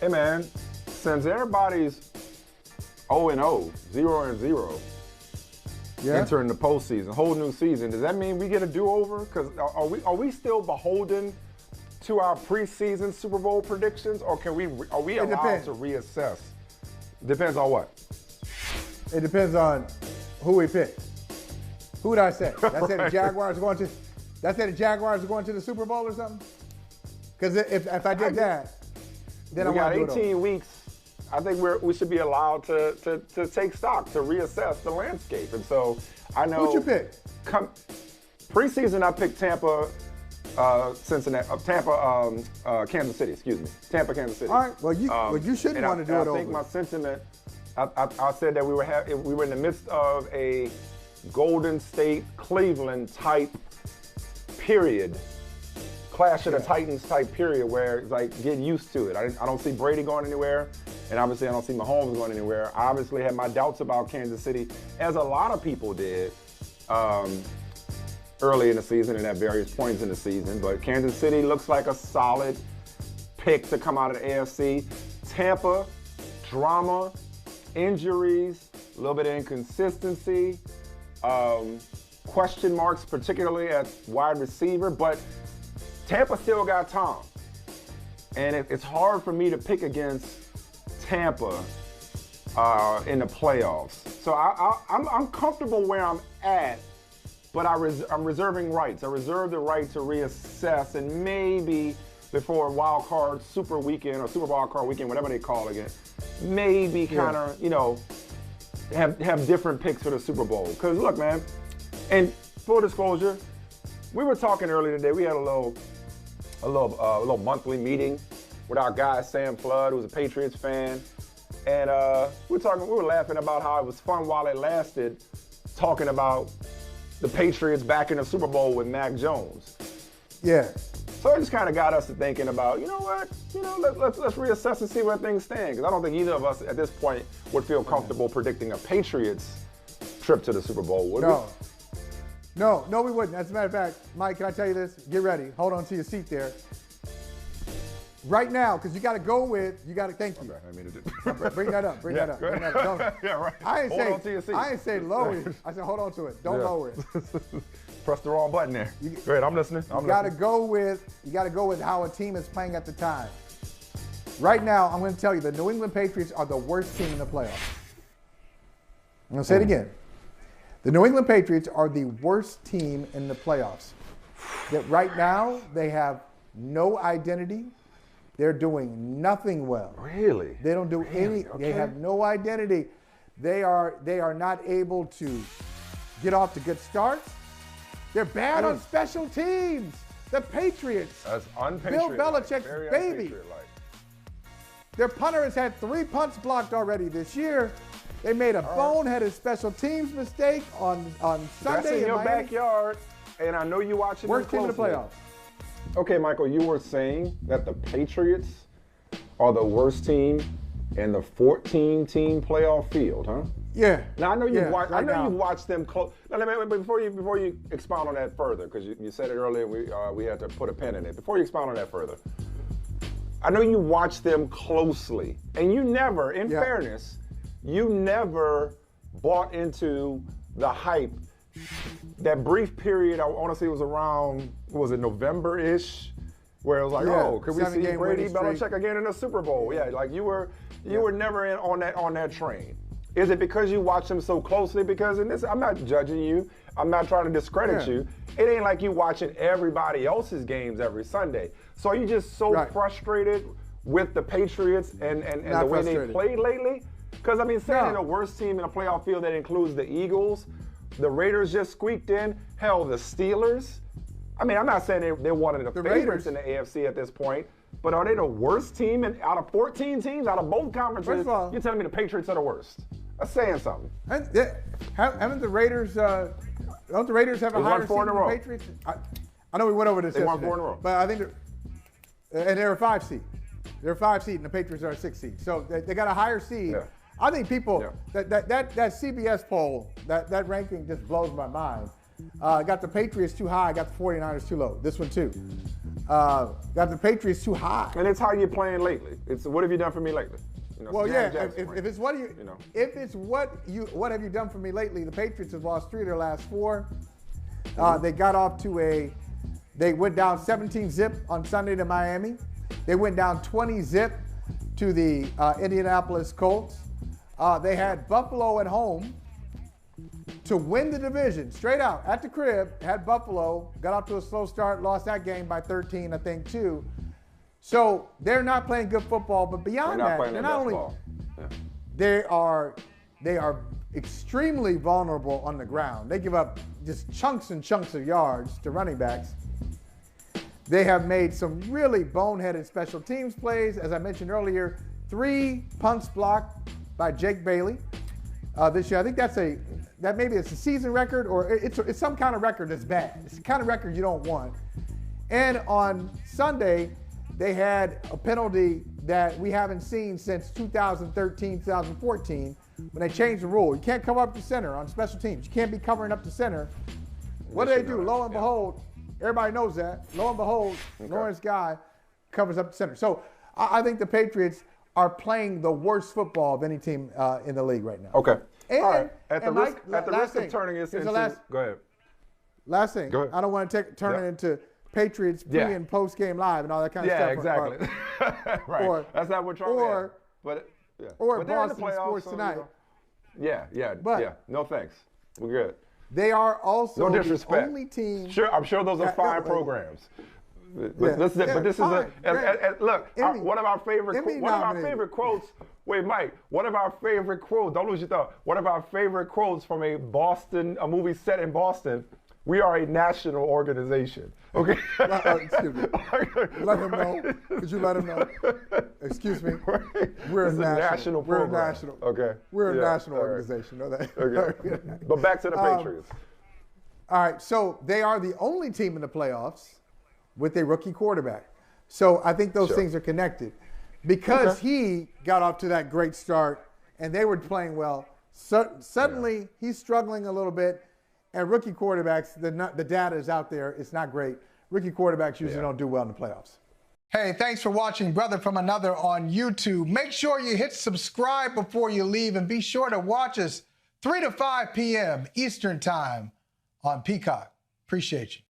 Hey man, since everybody's 0-0, 0-0, entering the postseason, whole new season, does that mean we get a do-over? Because are we still beholden to our preseason Super Bowl predictions, or are we allowed to reassess? Depends on what? It depends on who we pick. Who did I say? Did I say the Jaguars are going to? Did I say the Jaguars are going to the Super Bowl or something? Because if I did that, then we got do it 18 weeks. I think we should be allowed to take stock, to reassess the landscape. And so I know. Who'd you pick? Preseason, I picked Tampa, Kansas City. Excuse me, Tampa, Kansas City. All right. Well, you shouldn't want to do it over. I think my sentiment. I said that we were in the midst of a Golden State Cleveland type period. Clash of the Titans type period where it's like, get used to it. I don't see Brady going anywhere, and obviously I don't see Mahomes going anywhere. I obviously had my doubts about Kansas City, as a lot of people did early in the season and at various points in the season. But Kansas City looks like a solid pick to come out of the AFC. Tampa, drama, injuries, a little bit of inconsistency, question marks, particularly at wide receiver, but Tampa still got Tom. And it's hard for me to pick against Tampa in the playoffs. So I'm comfortable where I'm at, but I'm reserving rights. I reserve the right to reassess and maybe before wild card super weekend or super wild card weekend, whatever they call it again, maybe kind of, have different picks for the Super Bowl. Because look, man, and full disclosure, we were talking earlier today. We had a little monthly meeting with our guy Sam Flood, who's a Patriots fan, and we were laughing about how it was fun while it lasted, talking about the Patriots back in the Super Bowl with Mac Jones. Yeah. So it just kind of got us to thinking about, let's reassess and see where things stand. Because I don't think either of us at this point would feel comfortable predicting a Patriots trip to the Super Bowl, would we? No, we wouldn't. As a matter of fact, Mike, can I tell you this? Get ready. Hold on to your seat there. Right now, because you got to go with, thank you. Okay, I mean it. Bring that up. Yeah, right. I hold on to your seat. I ain't say lower it. I said hold on to it. Don't lower it. Press the wrong button there. Go ahead, I'm listening. You got to go with how a team is playing at the time. Right now, I'm going to tell you, the New England Patriots are the worst team in the playoffs. I'm going to say it again. The New England Patriots are the worst team in the playoffs. That right now, they have no identity. They're doing nothing well. Really? They don't do any. Okay. They have no identity. They are not able to get off to good starts. They're bad on special teams. The Patriots. That's Bill Belichick's baby. Their punter has had 3 punts blocked already this year. They made a boneheaded special teams mistake on Sunday. That's in your backyard, and I know you watching. Worst team in the playoffs. Okay, Michael, you were saying that the Patriots are the worst team in the 14-team playoff field, huh? Yeah. Now I know you've watched. I know you've watched them close. Now, before you expound on that further, because you said it earlier, we had to put a pin in it. Before you expound on that further, I know you watched them closely, and you never, in fairness, you never bought into the hype. That brief period, I want to say it was around, what was it, November-ish, where it was like, could we see Brady Belichick again in the Super Bowl? Yeah, like you were never in on that train. Is it because you watch them so closely? Because in this, I'm not judging you. I'm not trying to discredit you. It ain't like you watching everybody else's games every Sunday. So are you just so frustrated with the Patriots and the way they played lately? Because, I mean, saying the worst team in a playoff field that includes the Eagles, the Raiders just squeaked in, hell, the Steelers. I mean, I'm not saying they're one of the favorites in the AFC at this point, but are they the worst team out of 14 teams, out of both conferences? First of all, you're telling me the Patriots are the worst. That's saying something. Haven't the Raiders, don't the Raiders have a higher seed than the Patriots? I know we went over this yesterday. They won 4 in a row. But I think they're a 5 seed. They're a 5 seed, and the Patriots are a 6 seed. So they got a higher seed. Yeah. I think people, that CBS poll, that ranking just blows my mind. Got the Patriots too high. Got the 49ers too low. This one too. Got the Patriots too high. And it's how you're playing lately. It's what have you done for me lately? You know, Well, yeah. If it's what have you done for me lately? The Patriots have lost 3 of their last 4. They got off to they went down 17-zip on Sunday to Miami. They went down 20-zip to the Indianapolis Colts. They had Buffalo at home to win the division, straight out at the crib. Had Buffalo, got off to a slow start, lost that game by 13, I think, too. So they're not playing good football, but beyond that, they're not only they are extremely vulnerable on the ground. They give up just chunks and chunks of yards to running backs. They have made some really boneheaded special teams plays. As I mentioned earlier, 3 punts blocked by Jake Bailey this year. I think that maybe it's a season record, or it's some kind of record that's bad. It's the kind of record you don't want. And on Sunday, they had a penalty that we haven't seen since 2013, 2014, when they changed the rule. You can't cover up the center on special teams. You can't be covering up the center. What do they do? Lo and behold, everybody knows that. Lo and behold, Lawrence Guy covers up the center. So I think the Patriots are playing the worst football of any team in the league right now. Okay. And, all right. At the Mike, risk of turning this into, go ahead. Last thing. Go ahead. I don't want to turn it into Patriots pre and post game live and all that kind of stuff. Yeah, exactly. Right. That's not what you're but Boston Sports Tonight. No thanks. We're good. They are also no disrespect. The only team. Sure, I'm sure those are fine programs. But this is look. One of our favorite quotes. Wait, Mike. One of our favorite quotes. Don't lose your thought. One of our favorite quotes from a movie set in Boston. We are a national organization. Okay. Excuse me. Let him know. Could you let him know? Excuse me. We're a national program. We're a national. Okay. We're a national organization. Know that. Okay. But back to the Patriots. All right. So they are the only team in the playoffs with a rookie quarterback. So I think those things are connected. Because he got off to that great start and they were playing well, suddenly he's struggling a little bit. And rookie quarterbacks, the data is out there. It's not great. Rookie quarterbacks usually don't do well in the playoffs. Hey, thanks for watching Brother from Another on YouTube. Make sure you hit subscribe before you leave, and be sure to watch us 3 to 5 p.m. Eastern Time on Peacock. Appreciate you.